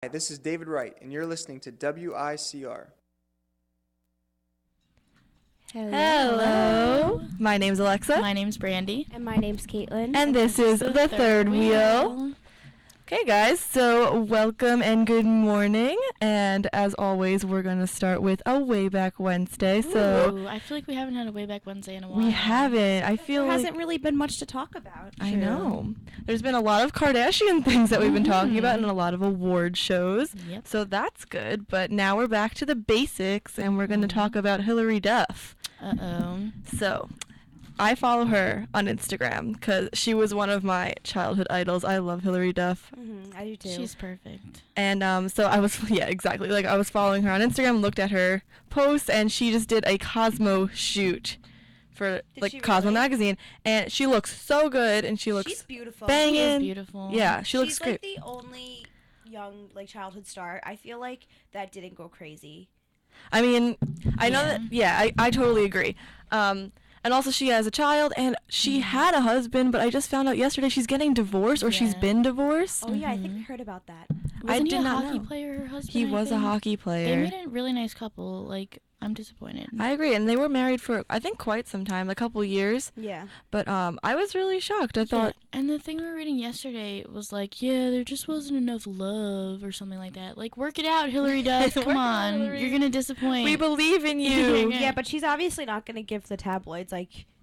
Hi, this is David Wright, and you're listening to WICR. Hello. My name's Alexa. My name's Brandy. And my name's Caitlin. And this is The Third Wheel. Okay, guys, so welcome and good morning. And as always, we're going to start with a Way Back Wednesday. So Ooh, I feel like we haven't had a Way Back Wednesday in a while. we haven't. I feel There like... hasn't really been much to talk about. I know. There's been a lot of Kardashian things that we've been talking about and a lot of award shows. Yep. So that's good. But now we're back to the basics, and we're going to talk about Hilary Duff. Uh-oh. So, I follow her on Instagram because she was one of my childhood idols. I love Hilary Duff. I do too. She's perfect. And so I was, yeah, exactly. Like, I was following her on Instagram, looked at her posts, and she just did a Cosmo shoot for, Did she Cosmo really? magazine. And she looks so good, and she looks She's beautiful. banging. She is beautiful. Yeah, she looks She's great. like the only young childhood star I feel like that didn't go crazy. I mean, I know Yeah. that, yeah, I totally agree. And also she has a child, and she had a husband, but I just found out yesterday she's getting divorced, or she's Yeah. been divorced. Oh yeah, I think I heard about that. Wasn't he did a not hockey know. player, her husband? He I was a think? hockey They player. made a really nice couple. Like, I'm disappointed. I agree, and they were married for, I think, quite some time, a couple years, Yeah. but I was really shocked. I thought, Yeah, and the thing we were reading yesterday was like, yeah, there just wasn't enough love or something like that. Like, work it out, Hilary Duff. Work Come it out, on. Hillary. You're going to disappoint. we believe in you. Yeah. Yeah, but she's obviously not going to give the tabloids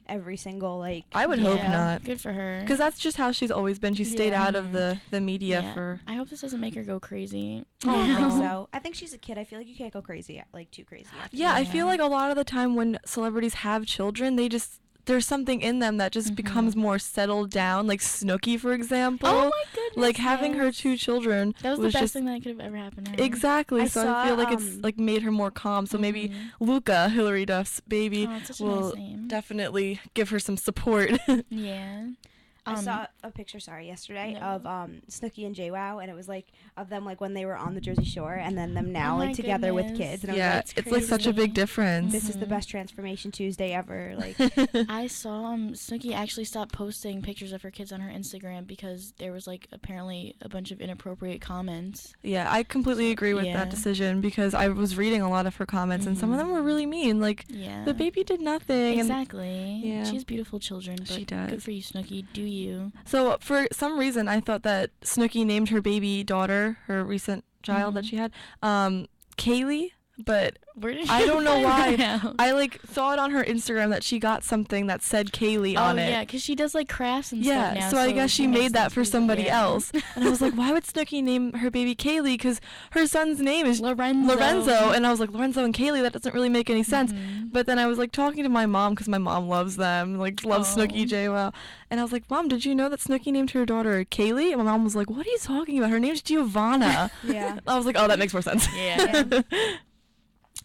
every single I would hope Yeah, not, Good for her. because that's just how she's always been. She stayed Yeah. out of the media Yeah. for... I hope this doesn't make her go crazy. I don't think Aw. so. I think she's a kid. I feel like you can't go crazy, too crazy. After Yeah, I Yeah. feel like a lot of the time when celebrities have children, there's something in them that just becomes more settled down, like Snooki, for example. Oh my goodness. Like having her yes. 2 children That was the best just thing that could have ever happened to her. exactly. I So I saw, feel like it's like made her more calm. So maybe Luca, Hilary Duff's baby, Oh, it's such a will nice name. definitely give her some support. Yeah. I saw a picture, yesterday No. of Snooki and JWoww, and it was of them when they were on the Jersey Shore, and then them now Oh my together with goodness. kids. And I was yeah, like, it's like such a big crazy. difference. this is the best Transformation Tuesday ever. I saw Snooki actually stopped posting pictures of her kids on her Instagram because there was apparently a bunch of inappropriate comments. Yeah, I completely agree with Yeah. that decision because I was reading a lot of her comments and some of them were really mean. Like Yeah. the baby did nothing. Exactly. Yeah. She has beautiful children. But She does. Good for you, Snooki. Do you? So for some reason, I thought that Snooki named her baby daughter, her recent child that she had, Kaylee. But Where did I you don't know find why. that out? I saw it on her Instagram that she got something that said Kaylee on oh it. yeah, because she does crafts and Yeah, stuff now. so I guess she makes made that sense for you. somebody Yeah. else. And I was like, why would Snooki name her baby Kaylee? Because her son's name is Lorenzo. And I was like, Lorenzo and Kaylee, that doesn't really make any sense. But then I was talking to my mom because my mom loves them, loves Snooki, JWoww. And I was like, Mom, did you know that Snooki named her daughter Kaylee? And my mom was like, what are you talking about? Her name's Giovanna. Yeah. I was like, oh, that makes more sense. Yeah.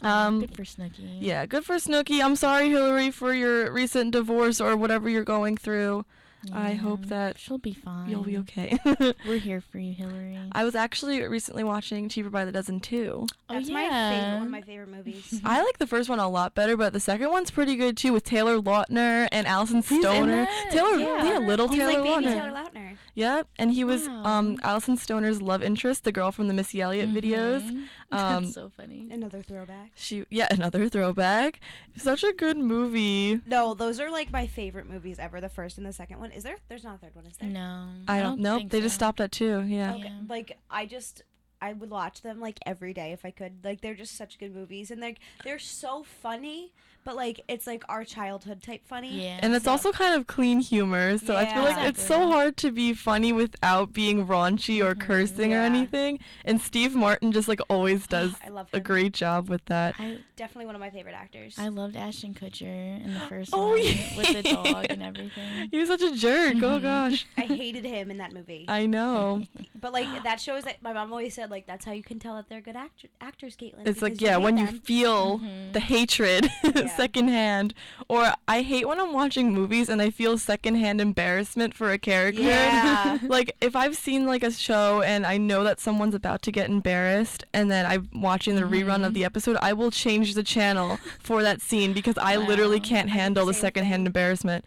Um, Good for Snooki. Yeah, good for Snooki. I'm sorry, Hillary, for your recent divorce or whatever you're going through. I hope that she'll be fine. you'll be okay. We're here for you, Hillary. I was actually recently watching Cheaper by the Dozen too. That's oh, my yeah. favorite, one of my favorite movies. I like the first one a lot better, but the second one's pretty good too with Taylor Lautner and Allison He's in Stoner. that? Taylor, Yeah. little He's Taylor like baby Lautner. Taylor Lautner. Yep, and he was Wow. Allison Stoner's love interest, the girl from the Missy Elliott videos. Mhm. Um, That's so funny. Another throwback. Another throwback. Such a good movie. No, those are my favorite movies ever. The first and the second one. Is there? There's not a third one, is there? No. I don't know. think They just so. stopped at 2. Yeah. Okay. Yeah. I would watch them every day if I could. They're just such good movies, and they're so funny. But it's our childhood type funny. Yeah. And it's also kind of clean humor, so I feel like Yeah. it's so hard to be funny without being raunchy or cursing or Yeah. anything. And Steve Martin just always does I love a him. great job with that. Definitely one of my favorite actors. I loved Ashton Kutcher in the first Oh, one yeah. with the dog and everything. He was such a jerk. Oh gosh. I hated him in that movie. I know. But that shows that my mom always said that's how you can tell that they're good actors, Caitlin. It's because you hate when you them. feel the hatred secondhand. Or I hate when I'm watching movies and I feel secondhand embarrassment for a character. Yeah. If I've seen a show and I know that someone's about to get embarrassed and then I'm watching the rerun of the episode, I will change the channel for that scene because I literally can't handle the same secondhand thing. embarrassment.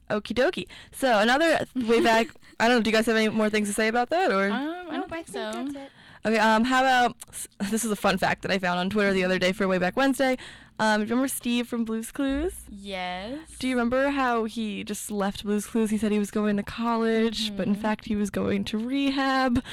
Okie dokie. So another way back. I don't know. Do you guys have any more things to say about that, or? I don't Nope, I think think so. that's it. Okay, how about, this is a fun fact that I found on Twitter the other day for Way Back Wednesday. Remember Steve from Blue's Clues? Yes. Do you remember how he just left Blue's Clues? He said he was going to college, but in fact he was going to rehab.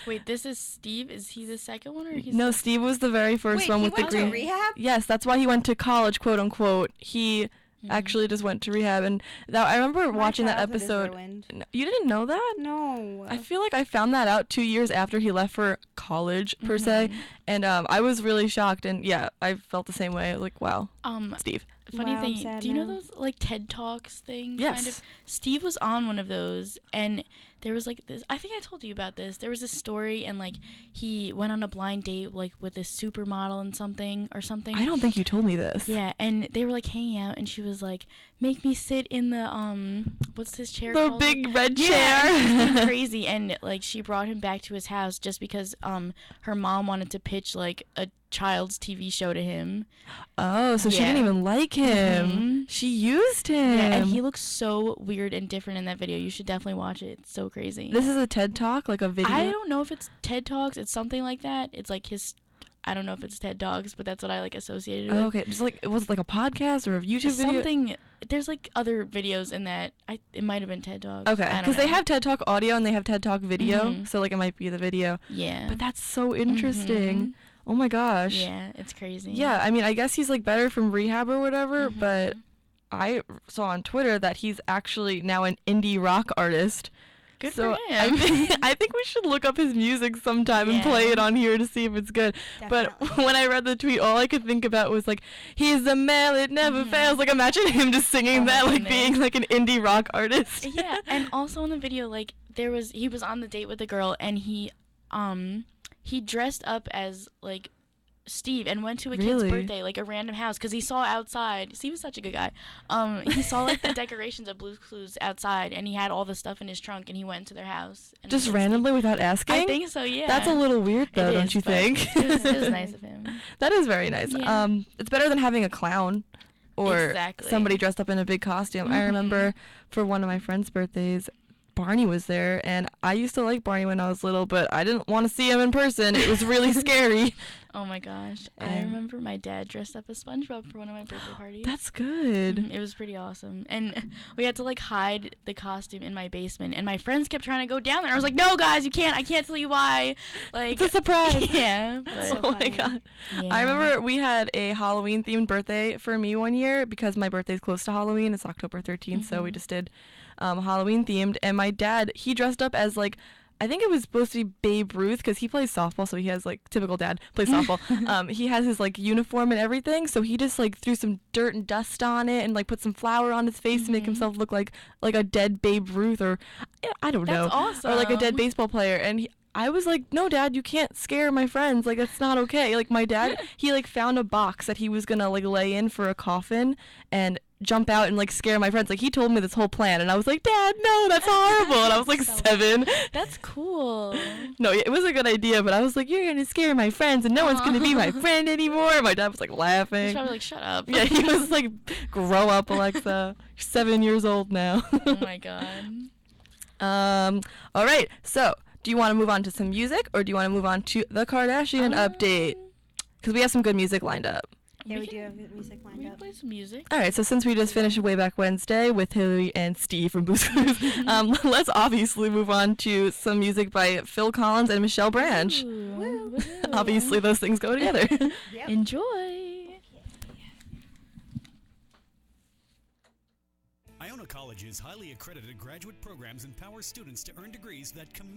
Wait, this is Steve? Is he the second one, or he's No, the- Steve was the very first Wait, one he with the went to green. rehab? Yes, that's why he went to college, quote unquote. He Mhm. actually just went to rehab, and that, I remember My watching that childhood is episode. ruined. You didn't know that? No. I feel like I found that out 2 years after he left for college, per se, and I was really shocked, and yeah, I felt the same way. Like, wow, Steve. Funny Wow, I'm thing, sad do you know now. those like TED Talks things? Yes. Kind of? Steve was on one of those, and there was like this. I think I told you about this. There was this story, and like he went on a blind date like with this supermodel and something or something. I don't think you told me this. Yeah, and they were like hanging out, and she was like, "Make me sit in the what's his chair The called?" big red Yeah, and he was chair. crazy, and like she brought him back to his house just because her mom wanted to pitch like a child's TV show to him. Oh, so she Yeah. didn't even like him. Mhm. She used him. Yeah, and he looks so weird and different in that video. You should definitely watch it. It's so crazy. This is a TED Talk, like a video. I don't know if it's TED Talks. It's something like that. It's like his. I don't know if it's TED Talks, but that's what I like associated with. Oh, okay, just like, was it like a podcast or a YouTube video? Something. There's like other videos in that. It might have been TED Talks. Okay, I don't because they know. have TED Talk audio and they have TED Talk video, Mhm. so like it might be the video. Yeah. But that's so interesting. Oh my gosh. Yeah, it's crazy. Yeah, I mean, I guess he's like better from rehab or whatever, Mhm. but I saw on Twitter that he's actually now an indie rock artist. Good So for him. I think we should look up his music sometime and play Yeah. it on here to see if it's good. But Definitely. when I read the tweet, all I could think about was like, he's the male, it never Mhm. fails. Like, imagine him just singing Oh my that, like goodness. being like an indie rock artist. Yeah, and also in the video, like he was on the date with a girl, and he dressed up as like Steve and went to a Really? kid's birthday, like a random house, because he saw outside. Steve was such a good guy. He saw like the decorations of Blue's Clues outside, and he had all the stuff in his trunk, and he went to their house. And Just it was- randomly without asking? I think so. Yeah. That's a little weird though, It don't is, you but think? It was nice of him. That is very nice. Yeah. It's better than having a clown or Exactly. somebody dressed up in a big costume. I Mhm. remember for one of my friend's birthdays, Barney was there, and I used to like Barney when I was little, but I didn't want to see him in person. It was really scary. Oh my gosh. I And- remember my dad dressed up as SpongeBob for one of my birthday parties. That's good. Mhm, it was pretty awesome. And we had to like hide the costume in my basement, and my friends kept trying to go down there. I was like, "No, guys, you can't. I can't tell you why." Like, It's a surprise. yeah. That's but- so Oh my funny. god. yeah. I remember we had a Halloween themed birthday for me one year because my birthday's close to Halloween. It's October 13th, so we Mhm. just did Halloween themed. And my dad, he dressed up as like, I think it was supposed to be Babe Ruth because he plays softball, so he has like typical dad plays softball. He has his like uniform and everything, so he just like threw some dirt and dust on it and like put some flour on his face to make Mhm. himself look like a dead Babe Ruth or I don't know, That's awesome. or like a dead baseball player. And I was like, no, Dad, you can't scare my friends. Like, that's not okay. Like, my dad, he like found a box that he was gonna like lay in for a coffin and jump out and like scare my friends. Like, he told me this whole plan, and I was like, Dad, no, that's horrible. And I was like So 7. That's cool. No, it was a good idea, but I was like, you're gonna scare my friends, and no one's gonna be my Aw. friend anymore. My dad was like He's laughing. probably like, "Shut up." Yeah, he was like, grow up, Alexa. You're 7 years old now. Oh my god. All right. So, do you want to move on to some music, or do you want to move on to the Kardashian update? Because we have some good music lined up. Yeah, we do can- have good music We lined can up. play some music. All right. So since we just finished Way Back Wednesday with Hillary and Steve from Blue's Clues, let's obviously move on to some music by Phil Collins and Michelle Branch. Ooh, woohoo. Obviously, those things go together. Yep. Enjoy. Iona College's highly accredited graduate programs empower students to earn degrees that commend